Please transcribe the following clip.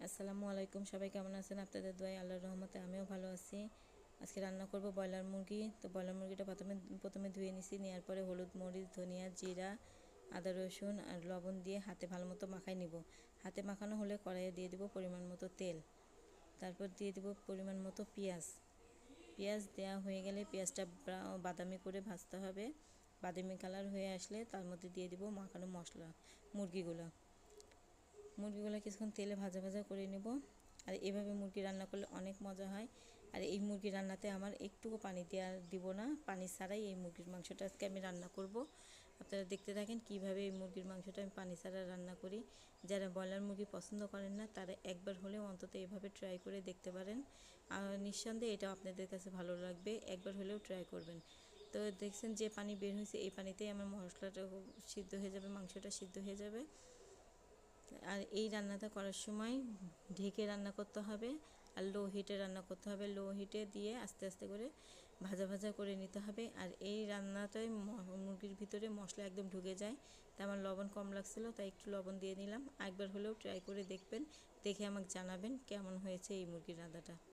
আসসালামু আলাইকুম, সবাই কেমন আছেন? আপনাদের দোয়ায় আল্লাহর রহমতে আমিও ভালো আছি। আজকে রান্না করব ব্রয়লার মুরগি। তো ব্রয়লার মুরগিটা প্রথমে ধুয়ে নিছি। নেওয়ার পরে হলুদ, মরিচ, ধনিয়া, জিরা, আদা, রসুন আর লবণ দিয়ে হাতে ভালো মতো মাখায় নিব। হাতে মাখানো হলে কড়াইয়ে দিয়ে দিব পরিমাণ মতো তেল। তারপর দিয়ে দিব পরিমাণ মতো পেঁয়াজ। পেঁয়াজ দেওয়া হয়ে গেলে পেঁয়াজটা বাদামি করে ভাজতে হবে। বাদামি কালার হয়ে আসলে তার মধ্যে দিয়ে দিব মাখানো মশলা, মুরগিগুলো কিছুক্ষণ তেলে ভাজা ভাজা করে নেব। আর এভাবে মুরগি রান্না করলে অনেক মজা হয়। আর এই মুরগির রান্নাতে আমার একটুকু পানি দিব না, পানি ছাড়াই এই মুরগির মাংসটা আজকে আমি রান্না করব। আপনারা দেখতে থাকেন কিভাবে এই মুরগির মাংসটা আমি পানি ছাড়া রান্না করি। যারা ব্রয়লার মুরগি পছন্দ করেন না তারা একবার হলেও অন্তত এভাবে ট্রাই করে দেখতে পারেন। আর নিঃসন্দেহে এটা আপনাদের কাছে ভালো লাগবে, একবার হলেও ট্রাই করবেন। তো দেখছেন যে পানি বের হয়েছে, এই পানিতেই আমার মশলাটা সিদ্ধ হয়ে যাবে, মাংসটা সিদ্ধ হয়ে যাবে। আর এই রান্নাটা করার সময় ঢেকে রান্না করতে হবে আর লো হিটে রান্না করতে হবে। লো হিটে দিয়ে আস্তে আস্তে করে ভাজা ভাজা করে নিতে হবে। আর এই রান্নাটায় মুরগির ভিতরে মশলা একদম ঢুকে যায়। তাই আমার লবণ কম লাগছিলো, তাই একটু লবণ দিয়ে নিলাম। একবার হলেও ট্রাই করে দেখবেন, দেখে আমাকে জানাবেন কেমন হয়েছে এই মুরগির রান্নাটা।